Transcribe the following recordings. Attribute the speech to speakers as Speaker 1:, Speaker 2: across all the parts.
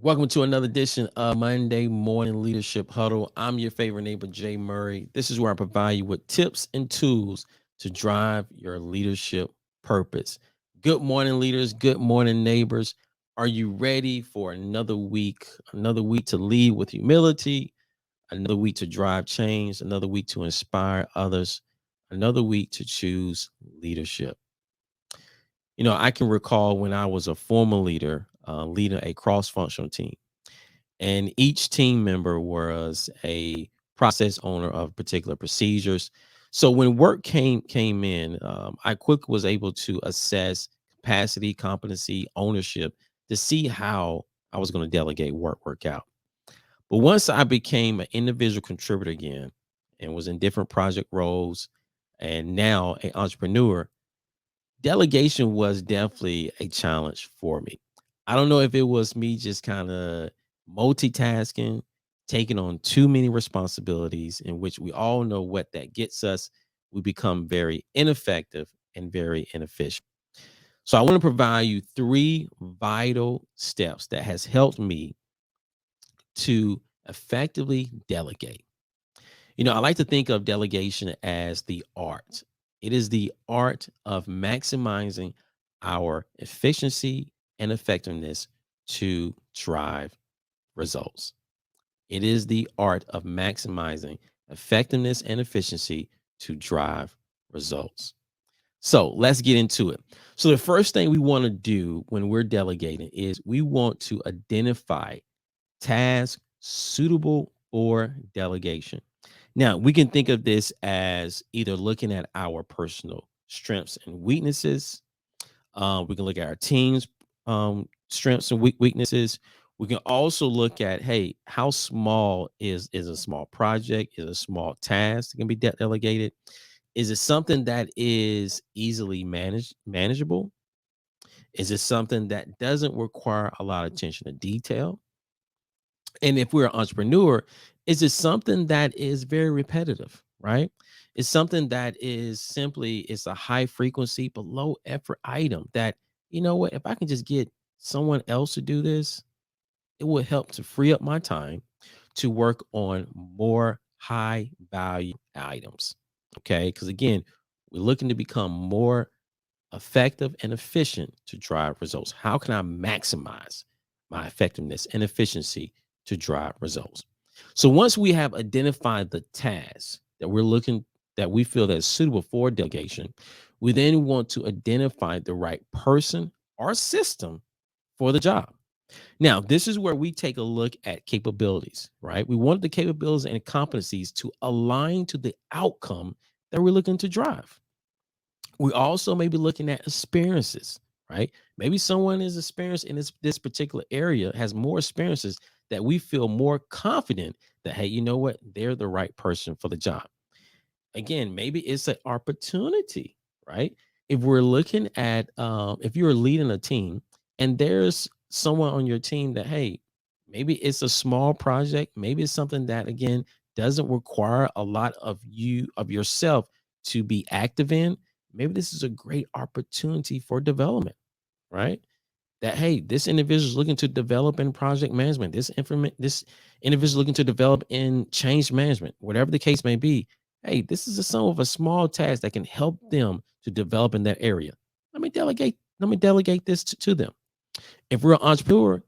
Speaker 1: Welcome to another edition of Monday Morning Leadership Huddle. I'm your favorite neighbor, Jay Murray. This is where I provide you with tips and tools to drive your leadership purpose. Good morning, leaders. Good morning, neighbors. Are you ready for another week? Another week to lead with humility, another week to drive change, another week to inspire others, another week to choose leadership. I can recall when I was a former leader, leading a cross functional team, and each team member was a process owner of particular procedures. So when work came in, I quickly was able to assess capacity, competency, ownership to see how I was going to delegate work out. But once I became an individual contributor again and was in different project roles and now an entrepreneur, delegation was definitely a challenge for me. I don't know if it was me just kind of multitasking, taking on too many responsibilities, in which we all know what that gets us. We become very ineffective and very inefficient. So I want to provide you three vital steps that has helped me to effectively delegate. I like to think of delegation as the art. It is the art of maximizing our efficiency and effectiveness to drive results. It is the art of maximizing effectiveness and efficiency to drive results. So let's get into it. So, the first thing we want to do when we're delegating is we want to identify tasks suitable for delegation. Now, we can think of this as either looking at our personal strengths and weaknesses. We can look at our team's strengths and weaknesses. We can also look at, hey, how small is a small project, is a small task that can be delegated? Is it something that is easily manageable? Is it something that doesn't require a lot of attention to detail? And if we're an entrepreneur, is it something that is very repetitive, right? It's something that is simply it's a high frequency but low effort item that, you know what, if I can just get someone else to do this, it will help to free up my time to work on more high value items. Okay? Because again, we're looking to become more effective and efficient to drive results. How can I maximize my effectiveness and efficiency to drive results? So once we have identified the task that we feel that's suitable for delegation, we then want to identify the right person or system for the job. Now, this is where we take a look at capabilities, right? We want the capabilities and competencies to align to the outcome that we're looking to drive. We also may be looking at experiences, right? Maybe someone is experienced in this particular area, has more experiences that we feel more confident that, hey, you know what? They're the right person for the job. Again, maybe it's an opportunity, right? If we're looking at, if you're leading a team and there's someone on your team that, hey, maybe it's a small project, maybe it's something that, again, doesn't require a lot of yourself to be active in. Maybe this is a great opportunity for development, right? That, hey, this individual is looking to develop in project management. This individual is looking to develop in change management, whatever the case may be. Hey, this is a sum of a small task that can help them to develop in that area. Let me delegate this to them. If we're an entrepreneur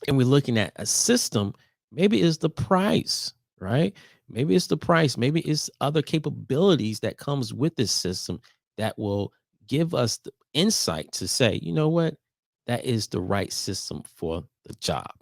Speaker 1: and we're looking at a system, maybe it's the price, right? Maybe it's the price. Maybe it's other capabilities that comes with this system that will give us the insight to say, you know what, that is the right system for the job.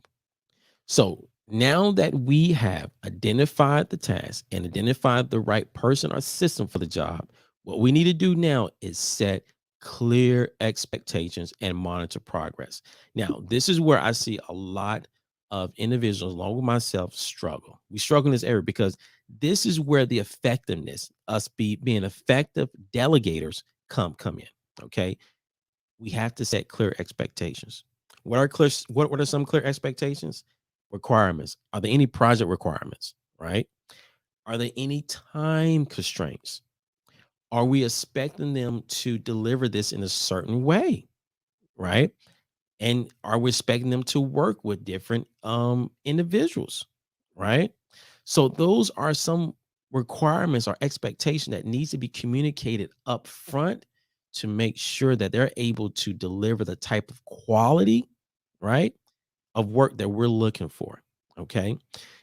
Speaker 1: So now that we have identified the task and identified the right person or system for the job, what we need to do now is set clear expectations and monitor progress. Now, this is where I see a lot of individuals, along with myself, struggle. We struggle in this area because this is where the effectiveness, being effective delegators, come in. Okay, we have to set clear expectations. What are some clear expectations? Requirements. Are there any project requirements? Right? Are there any time constraints? Are we expecting them to deliver this in a certain way? Right? And are we expecting them to work with different individuals, right? So those are some requirements or expectation that needs to be communicated up front to make sure that they're able to deliver the type of quality, right, of work that we're looking for. Okay.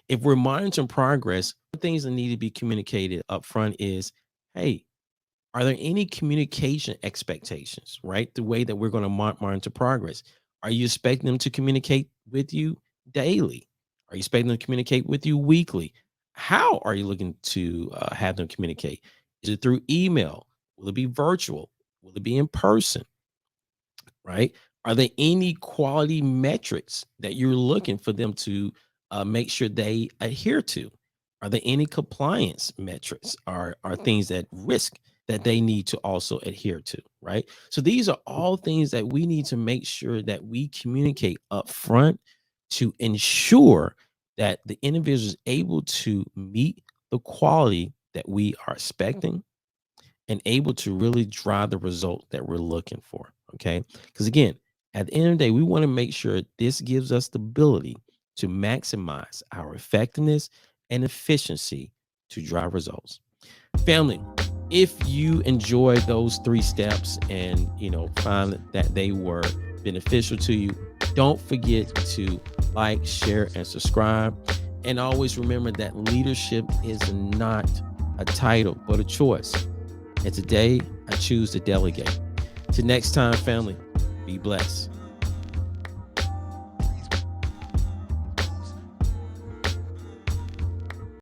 Speaker 1: If we're monitoring progress, things that need to be communicated up front is, hey, are there any communication expectations, right? The way that we're going to monitor progress. Are you expecting them to communicate with you daily? Are you expecting them to communicate with you weekly? How are you looking to have them communicate? Is it through email? Will it be virtual? Will it be in person? Right? Are there any quality metrics that you're looking for them to make sure they adhere to? Are there any compliance metrics or things that risk that they need to also adhere to? Right. So these are all things that we need to make sure that we communicate up front to ensure that the individual is able to meet the quality that we are expecting and able to really drive the result that we're looking for. Okay. Because again, at the end of the day, we want to make sure this gives us the ability to maximize our effectiveness and efficiency to drive results. Family, if you enjoy those 3 steps and find that they were beneficial to you, don't forget to like, share, and subscribe. And always remember that leadership is not a title, but a choice. And today I choose to delegate. Till next time, family, be blessed.